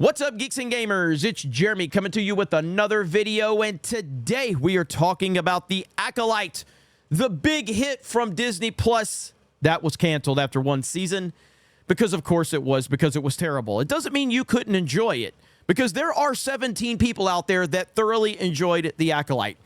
What's up, Geeks and Gamers? It's Jeremy coming to you with another video, and today we are talking about the Acolyte, the big hit from Disney Plus that was canceled after one season, because of course it was, because it was terrible. It doesn't mean you couldn't enjoy it, because there are 17 people out there that thoroughly enjoyed the Acolyte,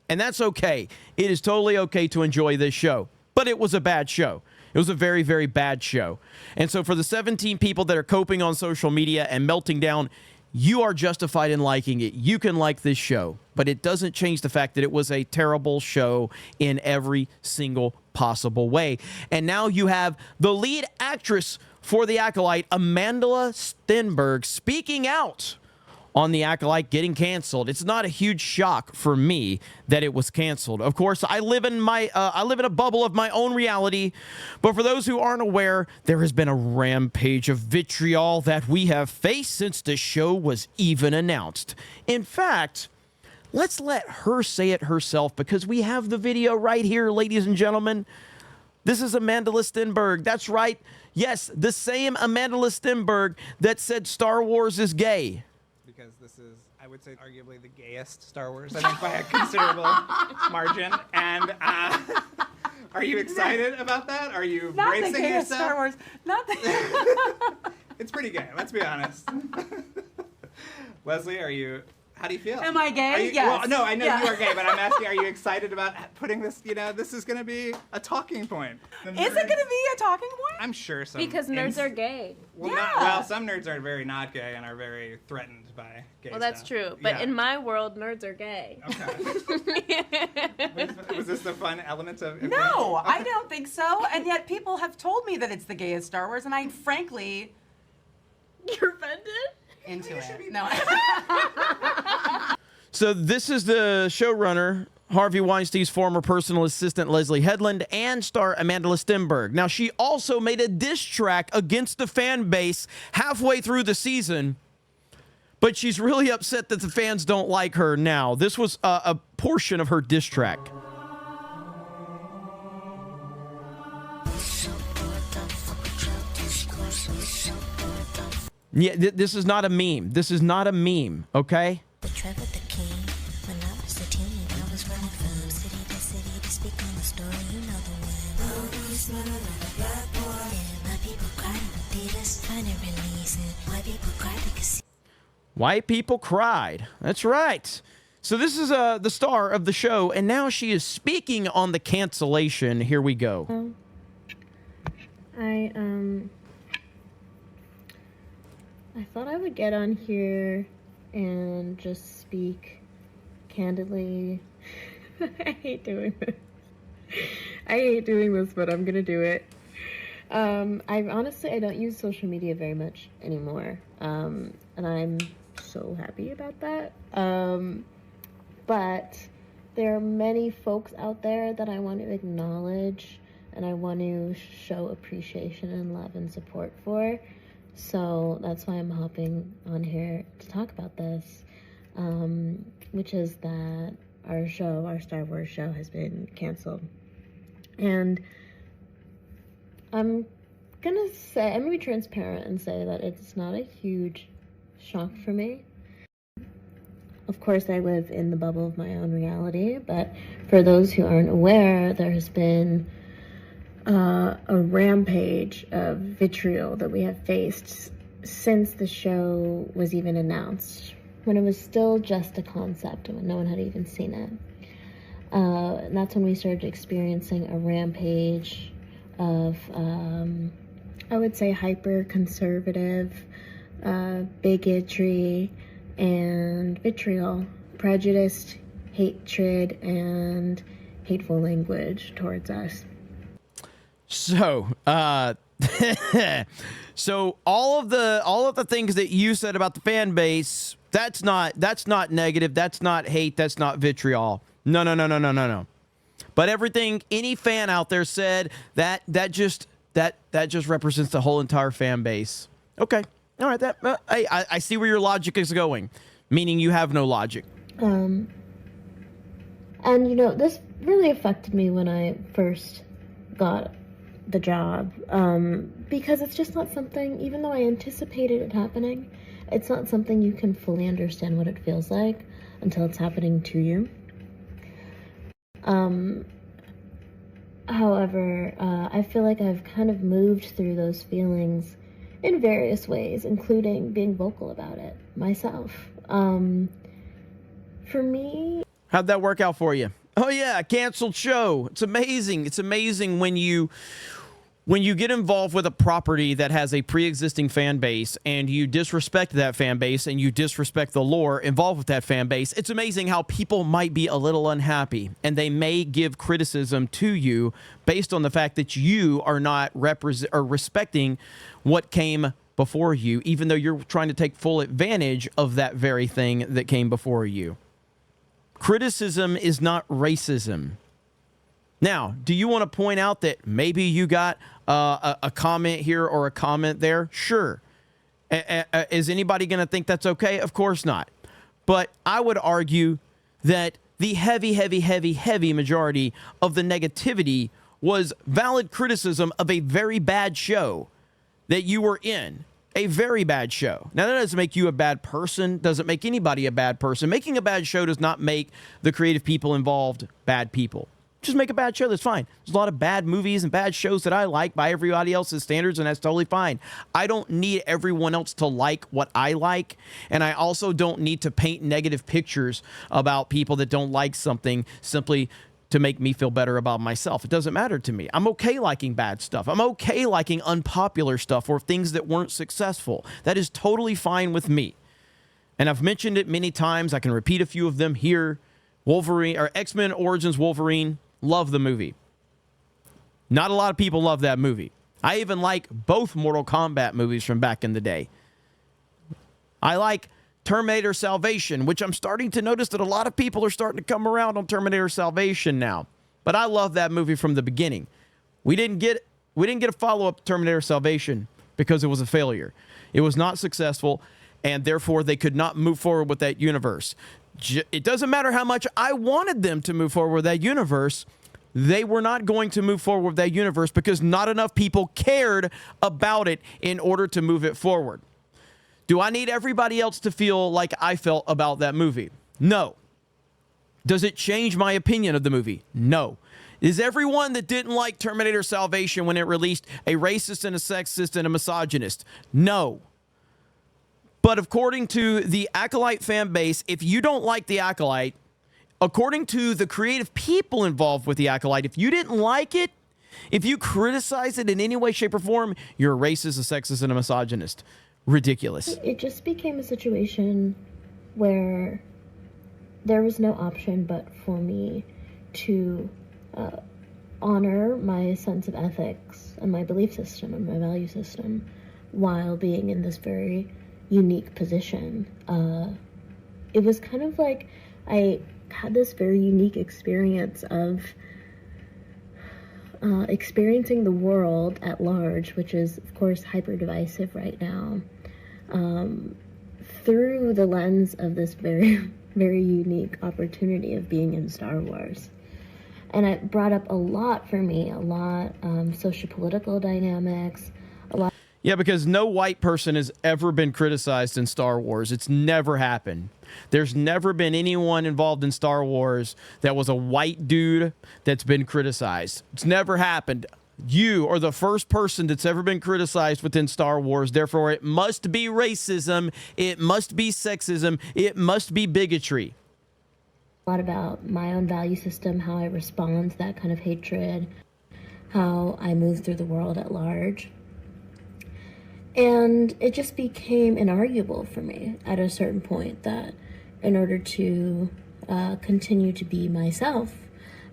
and that's okay. It is totally okay to enjoy this show, but it was a bad show. It was a very, very bad show. And so for the 17 people that are coping on social media and melting down, you are justified in liking it. You can like this show, but it doesn't change the fact that it was a terrible show in every single possible way. And now you have the lead actress for The Acolyte, Amanda Stenberg, speaking out on The Acolyte getting canceled. It's not a huge shock for me that it was canceled. Of course, I live in a bubble of my own reality, but for those who aren't aware, there has been a rampage of vitriol that we have faced since the show was even announced. In fact, let's let her say it herself, because we have the video right here, ladies and gentlemen. This is Amanda Stenberg. That's right. Yes, the same Amanda Stenberg that said Star Wars is gay. Because this is, I would say, arguably the gayest Star Wars, I think, by a considerable margin. And are you excited about that? Are you Not bracing the gayest yourself? Star Wars. Not the It's pretty gay, let's be honest. Leslie, how do you feel? Am I gay? Yes. Well, no, I know Yeah. you are gay, but I'm asking, are you excited about putting this, this is going to be a talking point. Is it going to be a talking point? I'm sure so. Because nerds are gay. Well, Yeah. some nerds are very not gay and are very threatened by gay Well, that's stuff. true. But Yeah. in my world, nerds are gay. Okay. Was this the fun element of No, okay. I don't think so. And yet people have told me that it's the gayest Star Wars, and I frankly You're offended? into it. No. So this is the showrunner, Harvey Weinstein's former personal assistant, Leslie Headland, and star Amanda Stenberg. Now, she also made a diss track against the fan base halfway through the season, but she's really upset that the fans don't like her now. This was a portion of her diss track. Yeah, this is not a meme. This is not a meme, okay? White people cried. That's right. So this is the star of the show, and now she is speaking on the cancellation. Here we go. I thought I would get on here and just speak candidly. I hate doing this. I hate doing this, but I'm gonna do it. I don't use social media very much anymore, and I'm so happy about that. But there are many folks out there that I want to acknowledge, and I want to show appreciation and love and support for. So that's why I'm hopping on here to talk about this, which is that our Star Wars show has been canceled. And I'm gonna be transparent and say that it's not a huge shock for me. Of course, I live in the bubble of my own reality, but for those who aren't aware, there has been a rampage of vitriol that we have faced since the show was even announced, when it was still just a concept and when no one had even seen it. And that's when we started experiencing a rampage of, I would say, hyper-conservative bigotry and vitriol, prejudice, hatred, and hateful language towards us. So, so all of the things that you said about the fan base, that's not negative, that's not hate, that's not vitriol. No. But everything any fan out there said, that just represents the whole entire fan base. Okay, all right. I see where your logic is going, meaning you have no logic. And this really affected me when I first got the job, because it's just not something, even though I anticipated it happening, it's not something you can fully understand what it feels like until it's happening to you. However, I feel like I've kind of moved through those feelings in various ways, including being vocal about it myself. For me... How'd that work out for you? Oh yeah, a canceled show. It's amazing. It's amazing when you get involved with a property that has a pre-existing fan base and you disrespect that fan base and you disrespect the lore involved with that fan base. It's amazing how people might be a little unhappy and they may give criticism to you based on the fact that you are not respecting what came before you, even though you're trying to take full advantage of that very thing that came before you. Criticism is not racism. Now, do you want to point out that maybe you got a comment here or a comment there? Sure. Is anybody going to think that's okay? Of course not. But I would argue that the heavy majority of the negativity was valid criticism of a very bad show that you were in. A very bad show. Now, that doesn't make you a bad person, doesn't make anybody a bad person. Making a bad show does not make the creative people involved bad people. Just make a bad show, that's fine. There's a lot of bad movies and bad shows that I like by everybody else's standards, and that's totally fine. I don't need everyone else to like what I like, and I also don't need to paint negative pictures about people that don't like something simply to make me feel better about myself. It doesn't matter to me. I'm okay liking bad stuff. I'm okay liking unpopular stuff or things that weren't successful. That is totally fine with me. And I've mentioned it many times. I can repeat a few of them here. Wolverine, or X-Men Origins Wolverine. Love the movie. Not a lot of people love that movie. I even like both Mortal Kombat movies from back in the day. I like Terminator Salvation, which I'm starting to notice that a lot of people are starting to come around on Terminator Salvation now. But I love that movie from the beginning. We didn't get a follow-up to Terminator Salvation because it was a failure. It was not successful, and therefore they could not move forward with that universe. It doesn't matter how much I wanted them to move forward with that universe. They were not going to move forward with that universe because not enough people cared about it in order to move it forward. Do I need everybody else to feel like I felt about that movie? No. Does it change my opinion of the movie? No. Is everyone that didn't like Terminator Salvation when it released a racist and a sexist and a misogynist? No. But according to the Acolyte fan base, if you don't like the Acolyte, according to the creative people involved with the Acolyte, if you didn't like it, if you criticize it in any way, shape, or form, you're a racist, a sexist, and a misogynist. Ridiculous. It just became a situation where there was no option but for me to honor my sense of ethics and my belief system and my value system while being in this very unique position. It was kind of like I had this very unique experience of experiencing the world at large, which is, of course, hyper divisive right now, through the lens of this very, very unique opportunity of being in Star Wars. And it brought up a lot for me, a lot socio-political dynamics, a lot. Yeah, because no white person has ever been criticized in Star Wars. It's never happened. There's never been anyone involved in Star Wars that was a white dude that's been criticized. It's never happened. You are the first person that's ever been criticized within Star Wars. Therefore, it must be racism. It must be sexism. It must be bigotry. A lot about my own value system, how I respond to that kind of hatred, how I move through the world at large. And it just became inarguable for me at a certain point that in order to continue to be myself,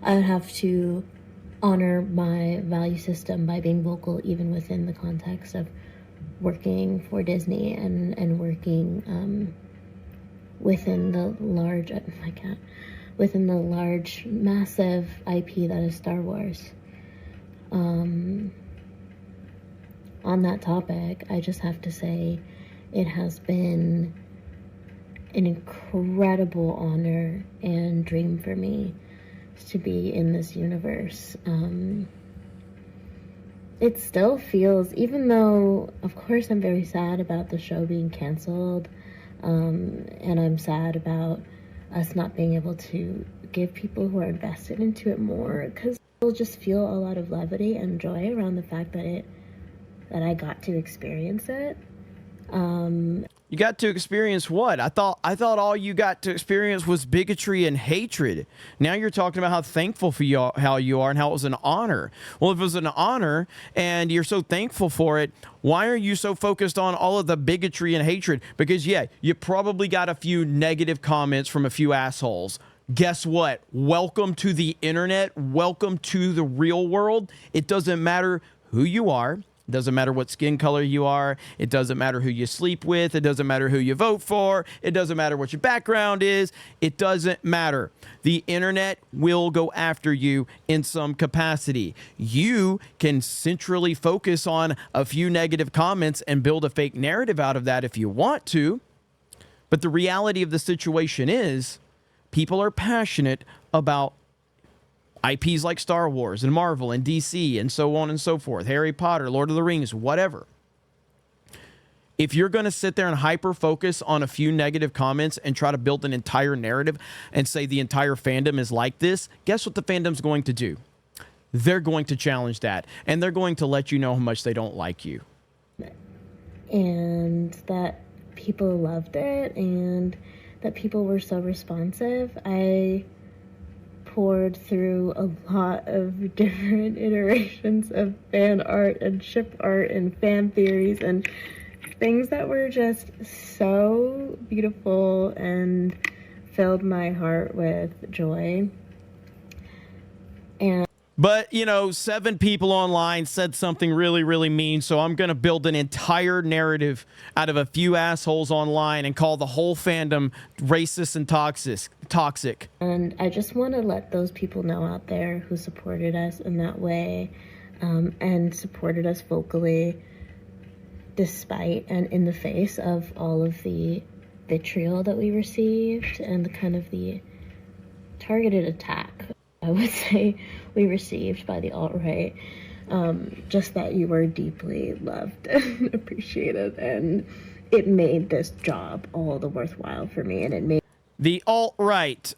I would have to honor my value system by being vocal even within the context of working for Disney and working within the large, within the large, massive IP that is Star Wars. On that topic, I just have to say it has been an incredible honor and dream for me to be in this universe. it still feels, even though, of course, I'm very sad about the show being canceled, and I'm sad about us not being able to give people who are invested into it more, because I'll just feel a lot of levity and joy around the fact that I got to experience it. You got to experience what? I thought all you got to experience was bigotry and hatred. Now you're talking about how thankful for you, how you are, and how it was an honor. Well, if it was an honor and you're so thankful for it, why are you so focused on all of the bigotry and hatred? Because, yeah, you probably got a few negative comments from a few assholes. Guess what? Welcome to the internet. Welcome to the real world. It doesn't matter who you are. It doesn't matter what skin color you are. It doesn't matter who you sleep with. It doesn't matter who you vote for. It doesn't matter what your background is. It doesn't matter. The internet will go after you in some capacity. You can centrally focus on a few negative comments and build a fake narrative out of that if you want to. But the reality of the situation is people are passionate about IPs like Star Wars and Marvel and DC and so on and so forth, Harry Potter, Lord of the Rings, whatever. If you're going to sit there and hyper-focus on a few negative comments and try to build an entire narrative and say the entire fandom is like this, guess what the fandom's going to do? They're going to challenge that, and they're going to let you know how much they don't like you. And that people loved it, and that people were so responsive. I poured through a lot of different iterations of fan art and ship art and fan theories and things that were just so beautiful and filled my heart with joy. But, you know, 7 people online said something really, really mean, so I'm going to build an entire narrative out of a few assholes online and call the whole fandom racist and toxic. And I just want to let those people know out there who supported us in that way, and supported us vocally, despite and in the face of all of the vitriol that we received and the kind of the targeted attack, I would say, we received by the alt-right, just that you were deeply loved and appreciated, and it made this job all the worthwhile for me, and it made the alt-right,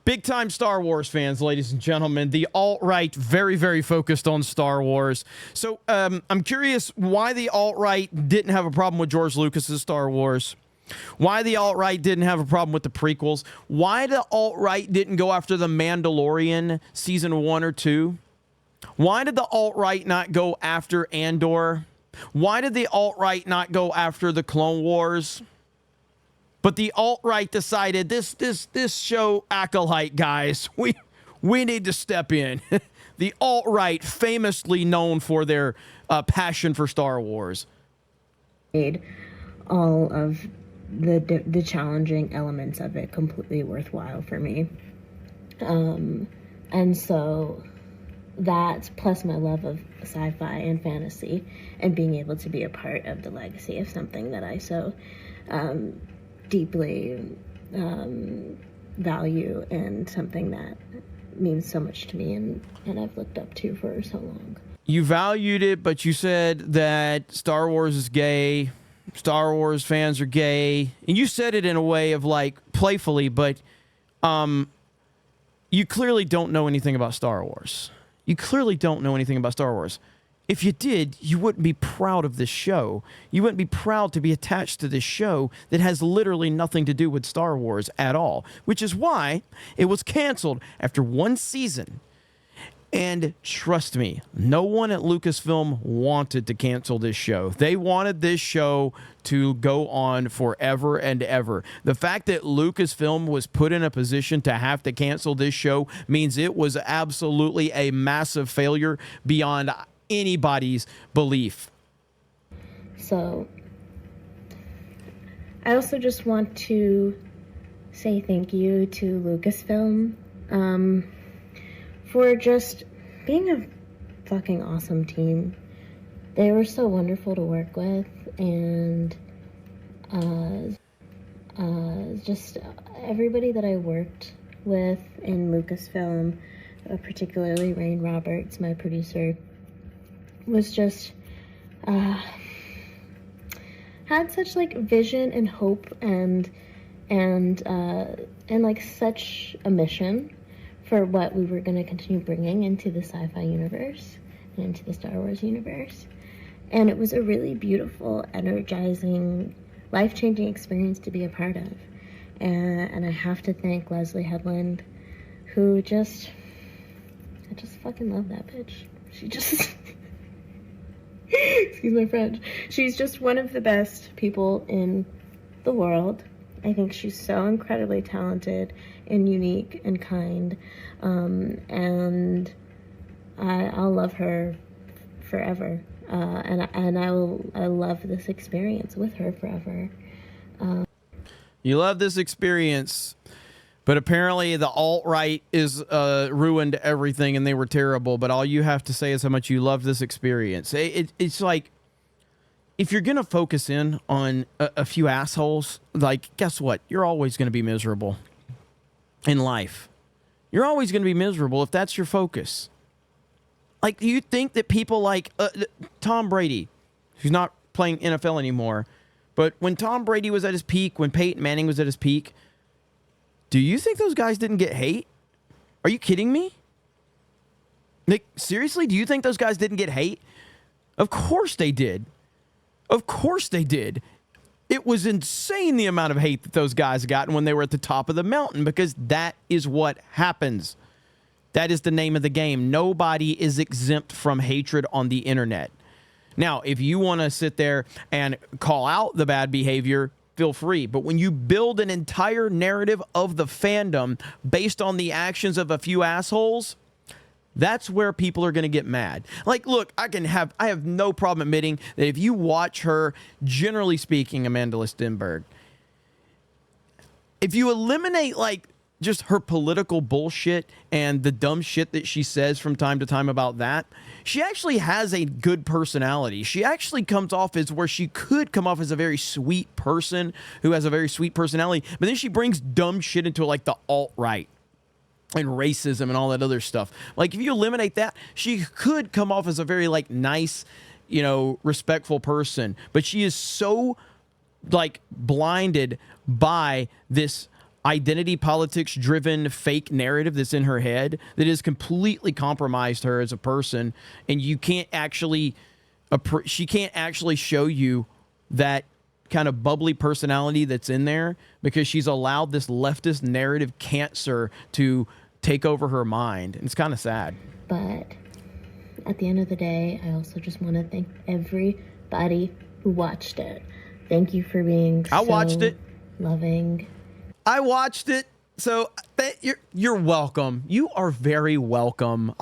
big-time Star Wars fans, ladies and gentlemen. The alt-right, very, very focused on Star Wars. So I'm curious why the alt-right didn't have a problem with George Lucas's Star Wars. Why the alt-right didn't have a problem with the prequels. Why the alt-right didn't go after The Mandalorian season 1 or 2. Why did the alt-right not go after Andor? Why did the alt-right not go after the Clone Wars? But the alt-right decided this show, Acolyte, guys, we need to step in. The alt-right, famously known for their passion for Star Wars, made all of the challenging elements of it completely worthwhile for me. And so that, plus my love of sci-fi and fantasy, and being able to be a part of the legacy of something that I so deeply value, and something that means so much to me, and I've looked up to for so long. You valued it, but you said that Star Wars is gay. Star Wars fans are gay. And you said it in a way of, like, playfully, but you clearly don't know anything about Star Wars. You clearly don't know anything about Star Wars. If you did, you wouldn't be proud of this show. You wouldn't be proud to be attached to this show that has literally nothing to do with Star Wars at all, which is why it was canceled after 1 season. And trust me, no one at Lucasfilm wanted to cancel this show. They wanted this show to go on forever and ever. The fact that Lucasfilm was put in a position to have to cancel this show means it was absolutely a massive failure beyond anybody's belief. So I also just want to say thank you to Lucasfilm for just being a fucking awesome team. They were so wonderful to work with, and just everybody that I worked with in Lucasfilm, particularly Rain Roberts, my producer, was just had such like vision and hope and like such a mission for what we were going to continue bringing into the sci-fi universe and into the Star Wars universe. And it was a really beautiful, energizing, life-changing experience to be a part of. And I have to thank Leslie Headland, who I just fucking love that bitch. She just, excuse my French, she's just one of the best people in the world. I think she's so incredibly talented and unique and kind, and I'll love her forever, and I love this experience with her forever. You love this experience, but apparently the alt-right is ruined everything and they were terrible, but all you have to say is how much you love this experience. It's like, if you're going to focus in on a few assholes, like, guess what? You're always going to be miserable in life. You're always going to be miserable if that's your focus. Like, you think that people like Tom Brady, who's not playing NFL anymore, but when Tom Brady was at his peak, when Peyton Manning was at his peak, do you think those guys didn't get hate? Are you kidding me? Nick, seriously, do you think those guys didn't get hate? Of course they did. Of course they did. It was insane the amount of hate that those guys got when they were at the top of the mountain, because that is what happens. That is the name of the game. Nobody is exempt from hatred on the internet. Now, if you want to sit there and call out the bad behavior, feel free. But when you build an entire narrative of the fandom based on the actions of a few assholes, that's where people are going to get mad. Like, look, I have no problem admitting that if you watch her, generally speaking, Amanda Stenberg, if you eliminate, like, just her political bullshit and the dumb shit that she says from time to time about that, she actually has a good personality. She actually comes off as where she could come off as a very sweet person who has a very sweet personality, but then she brings dumb shit into, like, the alt-right and racism and all that other stuff. Like, if you eliminate that, she could come off as a very, like, nice, you know, respectful person. But she is so, like, blinded by this identity politics driven fake narrative that's in her head that has completely compromised her as a person. And you can't actually, she can't actually show you that kind of bubbly personality that's in there, because she's allowed this leftist narrative cancer to take over her mind. And it's kind of sad. But at the end of the day, I also just want to thank everybody who watched it. Thank you for being I watched it. Loving. I watched it. So you're welcome. You are very welcome.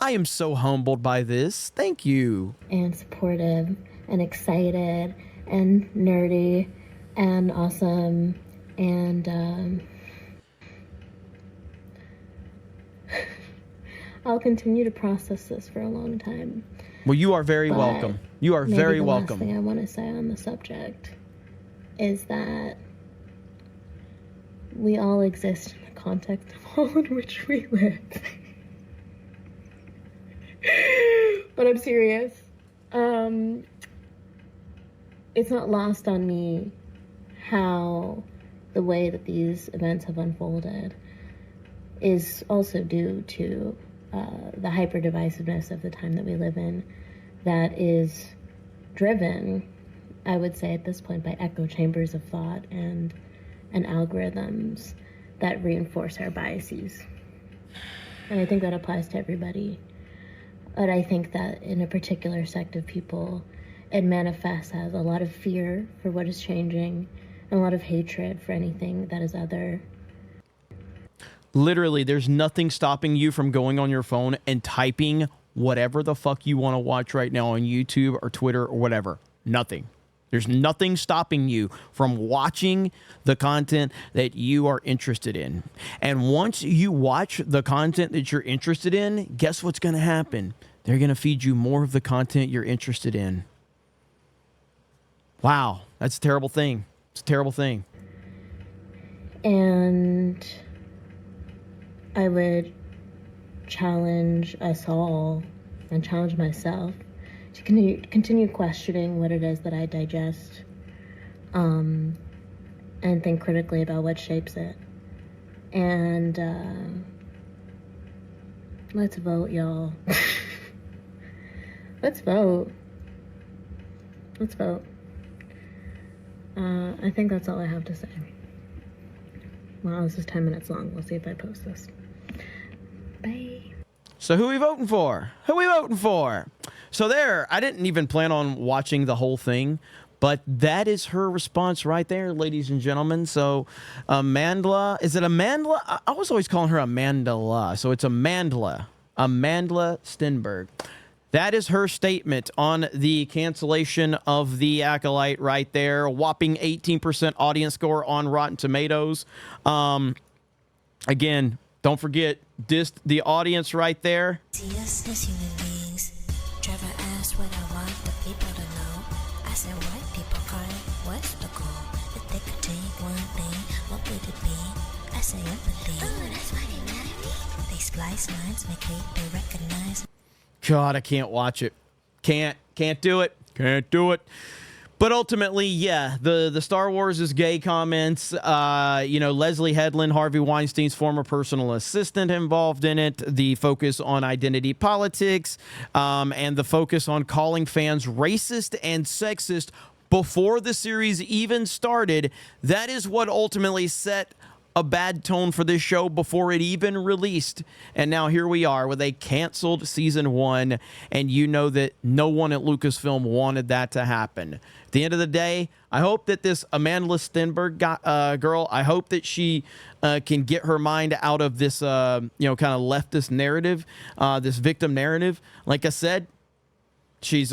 I am so humbled by this. Thank you. And supportive and excited and nerdy and awesome, and I'll continue to process this for a long time. Well, you are very welcome. You are very welcome. The last thing I want to say on the subject is that we all exist in the context of all in which we live. But I'm serious. It's not lost on me how the way that these events have unfolded is also due to the hyper-divisiveness of the time that we live in, that is driven, I would say at this point, by echo chambers of thought and algorithms that reinforce our biases. And I think that applies to everybody. But I think that in a particular sect of people, it manifests as a lot of fear for what is changing and a lot of hatred for anything that is other. Literally, there's nothing stopping you from going on your phone and typing whatever the fuck you want to watch right now on YouTube or Twitter or whatever. Nothing. There's nothing stopping you from watching the content that you are interested in. And once you watch the content that you're interested in, guess what's going to happen? They're going to feed you more of the content you're interested in. Wow, that's a terrible thing. It's a terrible thing. And I would challenge us all and challenge myself to continue questioning what it is that I digest, and think critically about what shapes it. And let's vote, y'all. Let's vote. Let's vote. I think that's all I have to say. Wow, this is 10 minutes long. We'll see if I post this. Bye. So who we voting for? Who we voting for? So there, I didn't even plan on watching the whole thing, but that is her response right there, ladies and gentlemen. So Amandla, is it Amandla? I was always calling her Amandla. So it's Amandla Stenberg. That is her statement on the cancellation of the Acolyte right there. A whopping 18% audience score on Rotten Tomatoes. Again, don't forget the audience right there. See us as human beings. Trevor asked what I want the people to know. I said white people cry. What's the goal? If they could take one thing, what would it be? I say empathy. Oh, that's why they mad at me. They splice lines, make hate, they recognize. God, I can't watch it. Can't do it. Can't do it. But ultimately, yeah, the Star Wars is gay comments, Leslie Headland, Harvey Weinstein's former personal assistant, involved in it, the focus on identity politics, and the focus on calling fans racist and sexist before the series even started. That is what ultimately set a bad tone for this show before it even released. And now here we are with a canceled season 1, and you know that no one at Lucasfilm wanted that to happen. At the end of the day, I hope that this Amanda Stenberg girl, I hope that she can get her mind out of this, kind of leftist narrative, this victim narrative. Like I said, she's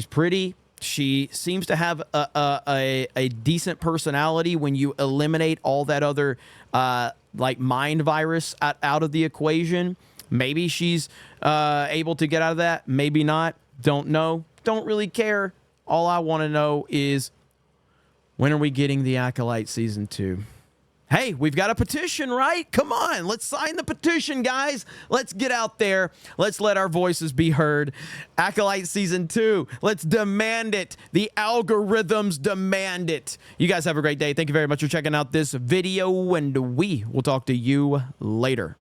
pretty. She seems to have a decent personality when you eliminate all that other mind virus out of the equation. Maybe she's able to get out of that. Maybe not. Don't know. Don't really care. All I want to know is, when are we getting the Acolyte season 2? Hey, we've got a petition, right? Come on, let's sign the petition, guys. Let's get out there. Let's let our voices be heard. Acolyte season 2. Let's demand it. The algorithms demand it. You guys have a great day. Thank you very much for checking out this video, and we will talk to you later.